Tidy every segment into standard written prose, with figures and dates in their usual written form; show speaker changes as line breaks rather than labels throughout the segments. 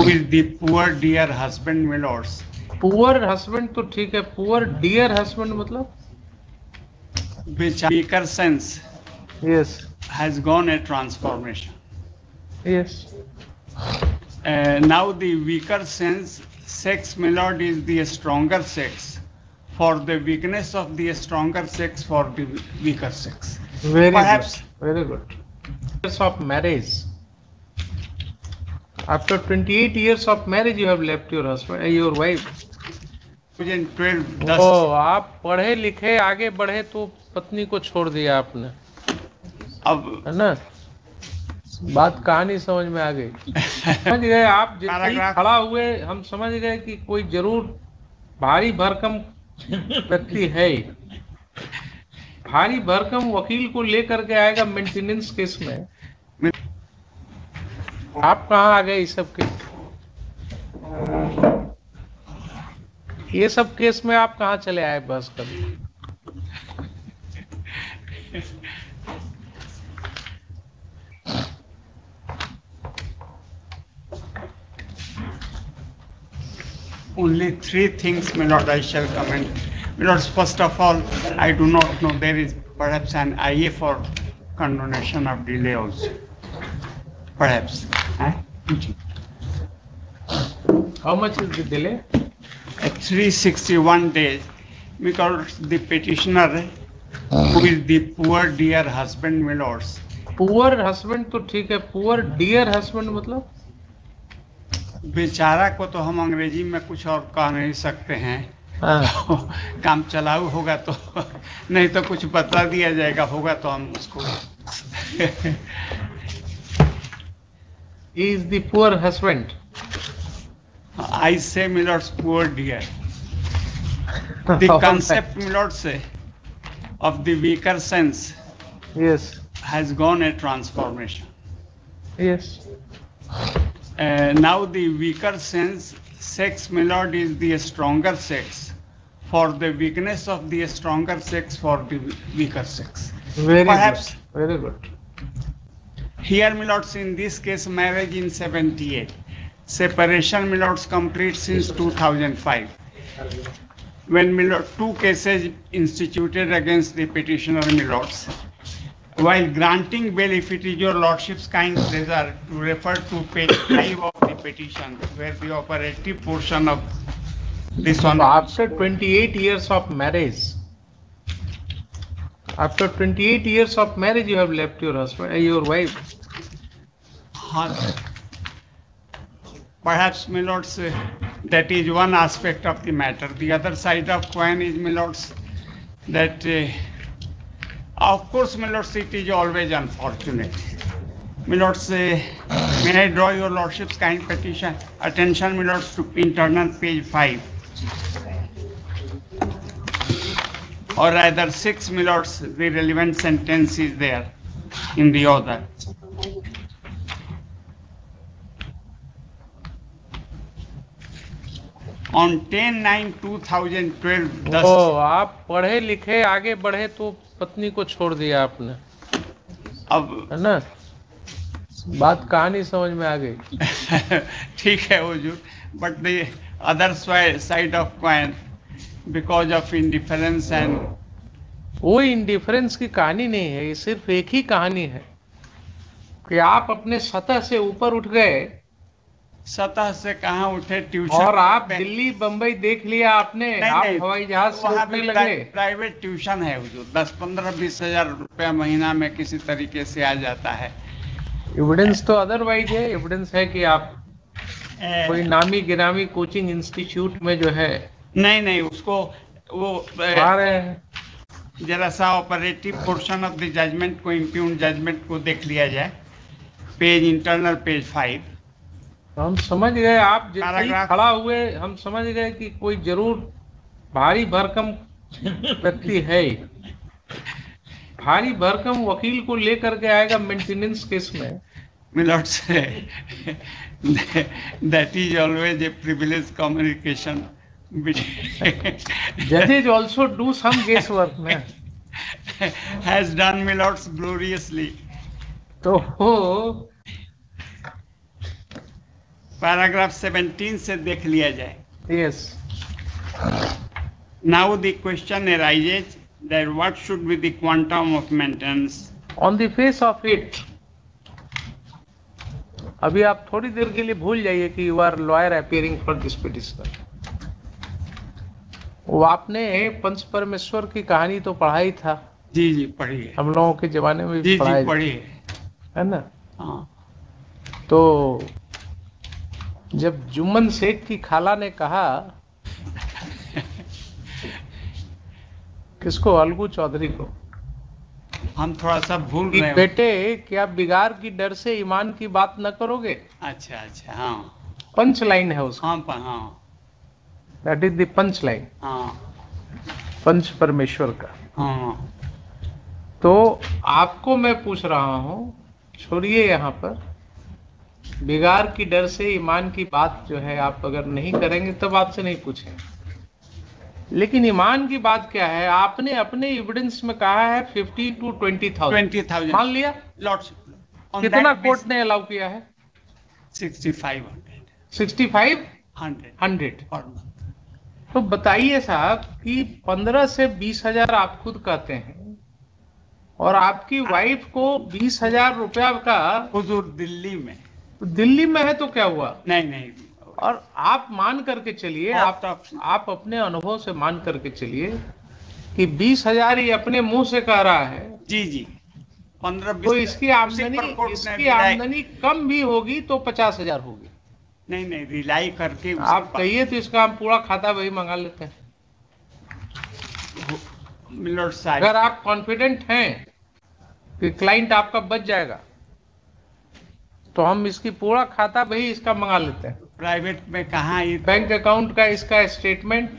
Who is the poor dear husband, my lords?
Poor husband तो ठीक है, poor dear husband मतलब?
Which weaker sense
yes
has gone a transformation.
Yes
Now the weaker sense, sex, my lord, is the stronger sex. For the weakness of the stronger sex, for the weaker sex.
Very
Perhaps
good, very good. Years of marriage. After 28 years of marriage, you have left your husband, your wife.
2012
ओ, आप पढ़े लिखे आगे बढ़े तो पत्नी को छोड़ दिया आपने,
अब
है ना? बात कहानी समझ में आ गई. समझ गए आप, जैसे ही खड़ा हुए हम समझ गए कि कोई जरूर भारी भरकम व्यक्ति है. भारी भरकम वकील को लेकर के आएगा मेंटेनेंस केस में. आप कहाँ आ गए इस सब के, ये सब केस में आप कहाँ चले आए बस कर?
only three things, my lord, I shall comment. My lords, first of all, I do not know, there is perhaps an IA for condonation of delay also. Perhaps.
How much is the delay?
361 days, because the petitioner, who is the poor dear husband, my lords.
Poor husband तो ठीक है, poor dear husband मतलब?
बेचारा को तो हम अंग्रेजी में कुछ और कह नहीं सकते हैं.
हाँ.
काम चलाऊ होगा तो, नहीं तो कुछ बता दिया जाएगा, होगा तो हम उसको.
He is the poor husband.
I say, my lords, poor dear. The concept, my lords, of the weaker sense
Yes.
has gone a transformation.
Yes.
Now the weaker sense, sex, my lord, is the stronger sex. For the weakness of the stronger sex, for the weaker sex.
Very
Perhaps
good. Very good.
here, my lords, in this case, marriage in 78. Separation, my lords, complete since 2005. When, my lord, two cases instituted against the petitioner, my lords. While granting bail, if it is your lordship's kind pleasure to refer to page 5 of the petition, where the operative portion of this one.
After 28 years of marriage, after 28 years of marriage, you have left your husband, your wife.
Perhaps, my lords, that is one aspect of the matter. The other side of coin is, my lords, that of course, my lords, it is always unfortunate. My lords, may I draw your lordship's kind petition attention, my lords, to internal page 5. Or rather 6, my lords, the relevant sentence is there in the order. On 10/9/2012,
ओ, आप पढ़े लिखे आगे बढ़े तो पत्नी को छोड़ दिया आपने,
अब
है ना? बात कहानी समझ में आ गई.
ठीक है हुजूर, but the other side of coin, because of indifference and
वो इंडिफरेंस की कहानी नहीं है, ये सिर्फ एक ही कहानी है कि आप अपने सतह से ऊपर उठ गए.
सतह से कहाँ उठे, ट्यूशन.
और आप दिल्ली बम्बई देख लिया आपने, आप हवाई जहाज से
वहाँ
उठने
पे
लगे.
प्राइवेट ट्यूशन है हुजूर, 10-15-20 हजार रुपया महीना में किसी तरीके से आ जाता है.
एविडेंस तो अदरवाइज है. एविडेंस है कि आप कोई नामी गिरामी कोचिंग इंस्टीट्यूट में जो है.
नहीं, उसको वो
आ रहे हैं.
जरा सा operative portion of the judgment को, इम्प्यून जजमेंट को देख लिया जाए, पेज इंटरनल पेज 5.
हम समझ गए, आप जैसे ही खड़ा हुए हम समझ गए कि कोई जरूर भारी भरकम व्यक्ति है. भारी भरकम वकील को लेकर के आएगा मेंटेनेंस केस में.
My lord, that is always a privileged communication.
Judges also do some guesswork, man.
Has done, my lords, gloriously.
तो
पैराग्राफ 17 से देख लिया जाए।
Yes.
Now the question arises that what should be the quantum of maintenance?
On the face of it, अभी आप थोड़ी देर के लिए भूल जाइए कि you are lawyer appearing for this petition. वो आपने पंच परमेश्वर की कहानी तो पढ़ाई था।
जी जी पढ़िए।
हम लोगों के जमाने में भी
जी पढ़िए
है ना।
हाँ।
तो जब जुम्मन शेख की खाला ने कहा किसको, अलगू चौधरी को,
हम थोड़ा सा भूल
कि
रहे हैं।
बेटे क्या बिगाड़ की डर से ईमान की बात न करोगे।
अच्छा अच्छा हाँ।
पंच लाइन है उसका।
हाँ
that is the punch line.
हाँ
पंच परमेश्वर का।
हाँ।
तो आपको मैं पूछ रहा हूं, छोड़िए यहाँ पर, बिगाड़ की डर से ईमान की बात जो है आप अगर नहीं करेंगे तब आपसे नहीं पूछेंगे। लेकिन ईमान की बात क्या है, आपने अपने एविडेंस में कहा है 50 to 20,000 मान लिया।
लॉर्डशिप
कितना कोर्ट ने अलाउ किया है?
6500
100। तो बताइए साहब कि 15 से 20,000 आप खुद कहते हैं और आपकी वाइफ को 20,000 रुपया का
हुजूर दिल्ली में।
तो दिल्ली में है तो क्या हुआ?
नहीं।
और आप मान करके चलिए, आप अपने अनुभव से मान करके चलिए कि 20,000 ही अपने मुंह से कह रहा है।
जी 15-20।
तो इसकी आमदनी कम भी होगी तो 50,000 होगी।
नहीं रिलाई करके
आप कहिए तो इसका हम पूरा खाता वही मंगा लेते हैं।
मिलर्ड साहब,
अगर आप कॉन्फिडेंट हैं कि क्लाइंट आपका बच जाएगा तो हम इसकी पूरा खाता वही इसका मंगा लेते हैं।
प्राइवेट में कहाँ,
बैंक अकाउंट का इसका स्टेटमेंट,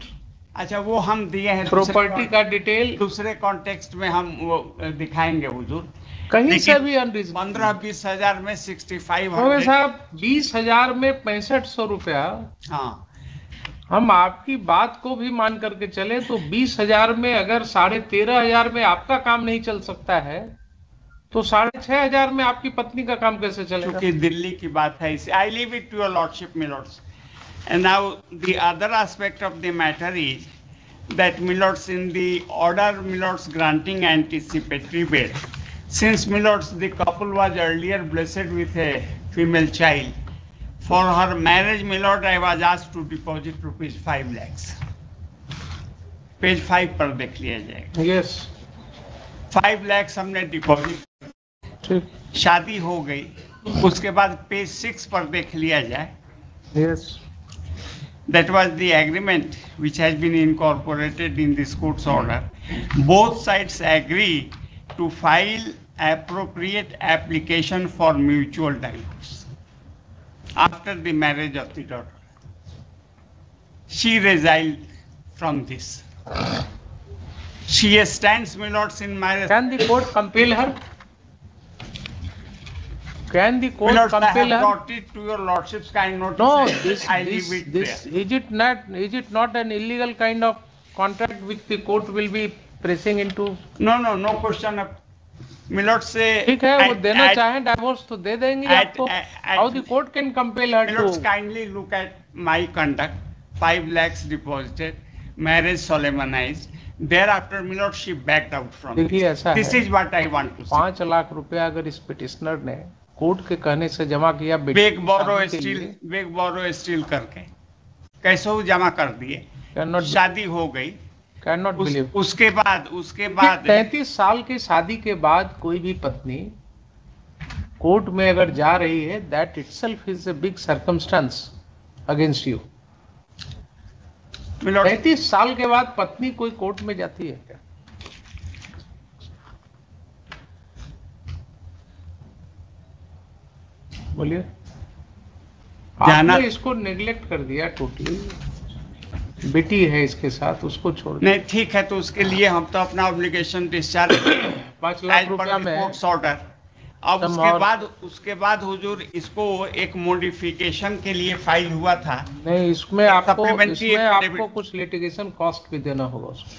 अच्छा वो हम दिए हैं।
प्रॉपर्टी का डिटेल
दूसरे कॉन्टेक्स्ट में हम वो दिखाएंगे हुजूर।
कहीं से भी अनरीजनेबल।
15-20 हजार में 65
साहब 20,000 में 6500 रुपया।
हाँ
हम आपकी बात को भी मान करके चले तो 20,000 में अगर 13,500 में आपका काम नहीं चल सकता है तो 6,500 में आपकी पत्नी का काम कैसे चलेगा?
क्योंकि दिल्ली की बात है इसे। I leave it to your lordship milords. And now the other aspect of the matter is that milords in the order milords granting anticipatory bail, since milords the couple was earlier blessed with a female child, for her marriage milord I was asked to deposit rupees 5 lakhs. Page 5 पर देख लिया जाएगा।
Yes
5 lakhs हमने deposit,
ठीक,
शादी हो गई। उसके बाद पेज 6 पर देख लिया जाए।
Yes
That was the agreement which has been incorporated in this court's order. Both sides agree to file appropriate application for mutual divorce after the marriage of the daughter. She resigned from this. She stands, my lords, in marriage.
Can the court compel her? Can the court
Milords, I
compel
have
her?
brought it to your lordship's kind notice.
No,
I leave it
this
there.
is it not an illegal kind of contract which the court will be pressing into?
No question of Milord से
ठीक है, वो देना चाहें divorce तो दे देंगे आपको। How the court can compel her
Milords
to?
kindly look at my conduct. 5 lakhs deposited, marriage solemnized. Thereafter, Milord, she backed out from
देखिए
this.
ऐसा
This
है,
is what I want to say.
5 lakh रुपया अगर इस petitioner ने court के कहने से जमा किया,
बेग बोरो स्टील करके कैसे वो जमा कर दिए। शादी हो गई,
कैन नॉट बिलीव।
उसके बाद
33 साल की शादी के बाद कोई भी पत्नी कोर्ट में अगर जा रही है, that itself is a big circumstance against you. 33 साल के बाद पत्नी कोई कोर्ट में जाती है क्या? बोलिए। आपने इसको नेग्लेक्ट कर दिया टोटली। बेटी है इसके साथ, उसको छोड़
नहीं, ठीक है, तो उसके लिए हम तो अपना ऑब्लिगेशन डिस्चार्ज
5 लाख रुपया में
ऑर्डर। अब उसके बाद हुजूर इसको एक मॉडिफिकेशन के लिए फाइल हुआ था।
नहीं, इसमें आपको कुछ लिटिगेशन कॉस्ट भी देना होगा उसको।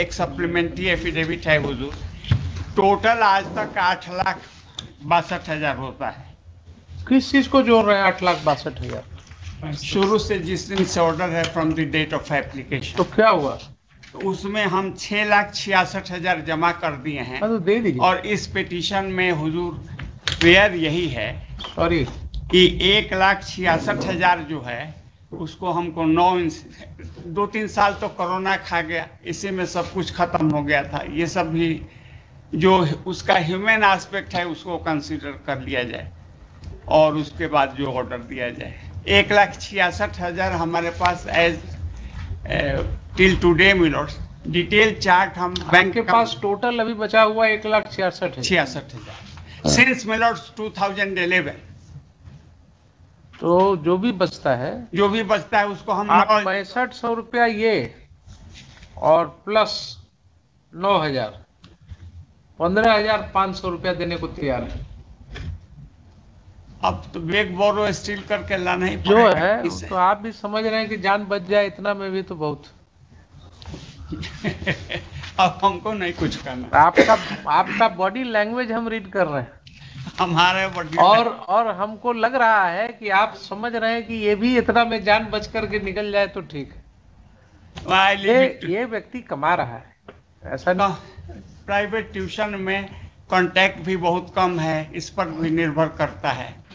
एक सप्लीमेंट्री एफिडेविट है हुजूर। टोटल आज तक 8,62,000 होता है।
किस चीज को जोड़ रहे हैं 8,62,000?
शुरू से जिस दिन से ऑर्डर है फ्रॉम द डेट ऑफ
तो
एप्लीकेशन,
क्या हुआ?
तो उसमें हम 6,66,000 जमा कर दिए हैं।
हाँ तो दे दीजिए।
और इस पिटीशन में हुजूर प्रेयर यही है
सॉरी,
कि 1,66,000 जो है उसको हमको 2-3 साल तो कोरोना खा गया, इसी में सब कुछ खत्म हो गया था। ये सब भी जो उसका ह्यूमन एस्पेक्ट है उसको कंसीडर कर लिया जाए और उसके बाद जो ऑर्डर दिया जाए। 1,66,000 हमारे पास as till today milords, detail chart हम
बैंक के पास टोटल अभी बचा हुआ 1,66,000।
66,000 सिंस मिलोट्स 2011।
तो जो भी बचता है,
जो भी बचता है उसको हम
आप 6500 रुपया ये और प्लस 9,000, 15,500 रुपया देने को तैयार है।
अब तो बेग बोरो स्टील करके लाना ही
जो
पड़ेगा
है
इससे।
तो आप भी समझ रहे हैं कि जान बच जाए इतना में भी तो बहुत।
अब हमको नहीं कुछ करना,
आपका बॉडी लैंग्वेज हम रीड कर रहे हैं
हमारे बॉडी
और हमको लग रहा है कि आप समझ रहे हैं कि ये भी इतना में जान बच करके निकल जाए तो ठीक है। ये व्यक्ति कमा रहा है, ऐसा नहीं।
प्राइवेट ट्यूशन में कांटेक्ट भी बहुत कम है, इस पर भी निर्भर करता है।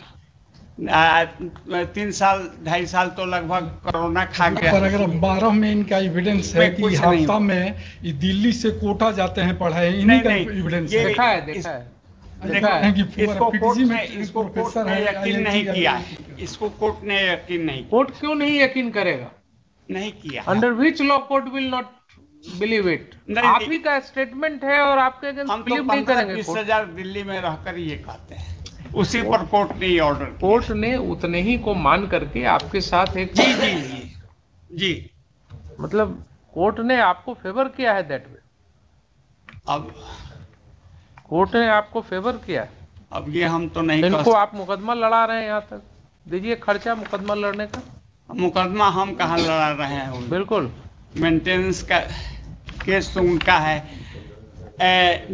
3 साल 2.5 साल तो लगभग कोरोना खा गया।
पैराग्राफ 12 में इनका एविडेंस है कि हफ्ता में ये दिल्ली से कोटा जाते हैं पढ़ाई, इन्हीं का एविडेंस है।
देखा है
इसको कोर्ट ने यकीन नहीं किया है, इसको कोर्ट ने यकीन नहीं,
कोर्ट क्यों नहीं यकीन करेगा?
नहीं किया।
Under which law court will not believe it? आप ही का स्टेटमेंट है और आपके अगेंस्ट
हम तो
बिलीव नहीं करेंगे।
15-20,000 दिल्ली में रहकर ये कहते हैं, उसी पर कोर्ट ने ये ऑर्डर किया।
कोर्ट ने उतने ही को मान करके आपके साथ एक
जी
मतलब कोर्ट ने आपको फेवर किया है दैट वे।
अब
कोर्ट ने आपको फेवर किया है।
अब ये हम तो नहीं
इनको आप मुकदमा लड़ा रहे हैं, यहाँ तक दीजिए खर्चा मुकदमा लड़ने का।
मुकदमा हम कहाँ लड़ा रहे हैं?
बिल्कुल
मेंटेनेंस का केस तो उनका है।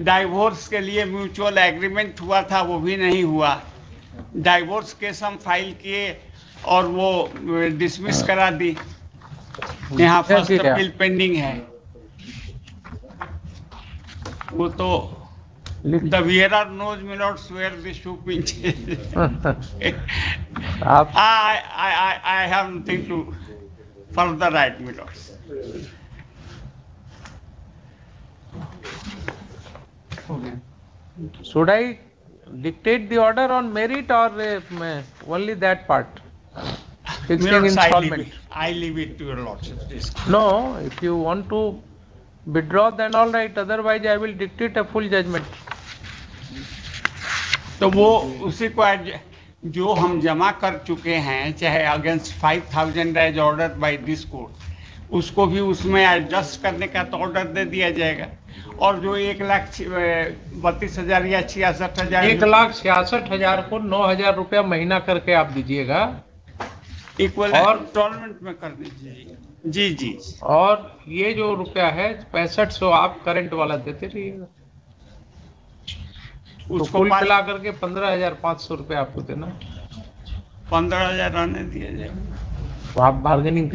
डाइवोर्स के लिए म्यूचुअल एग्रीमेंट हुआ था, वो भी नहीं हुआ। डाइवोर्स केस हम फाइल किए और वो डिसमिस करा दी। यहाँ फर्स्ट अपील पेंडिंग है। वो तो the wearer knows my lords where the shoe pinches. I have nothing to further write, my lords.
Should I dictate the order on merit or only that part? Fixing installment.
I leave it to your lordship.
No, if you want to withdraw then all right, otherwise I will dictate a full judgment.
तो वो उसी को जो हम जमा कर चुके हैं, चाहे against 5,000 as order by this court, उसको भी उसमें एडजस्ट करने का तो ऑर्डर दे दिया जाएगा। और जो 1,32,000 या 66,000
1,66,000 को 9,000 रुपया महीना करके आप दीजिएगा
इक्वल और इंस्टॉलमेंट में कर दीजिए। जी
और ये जो रुपया है 6500 आप करंट वाला देते रहिएगा। उसको कुल मिला करके 15,500 रुपया आपको देना।
15,000 रहने दिया जाए
तो आप बार्गेनिंग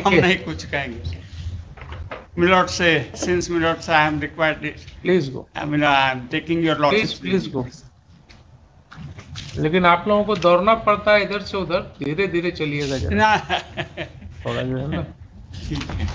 हम नहीं कुछ कहेंगे। मिलॉर्ड से सिंस मिलॉर्ड से I am required,
please go.
I am taking your lordship,
please go. लेकिन आप लोगों को दौड़ना पड़ता है इधर से उधर, धीरे धीरे चलिएगा थोड़ा जो है ना।
ठीक है।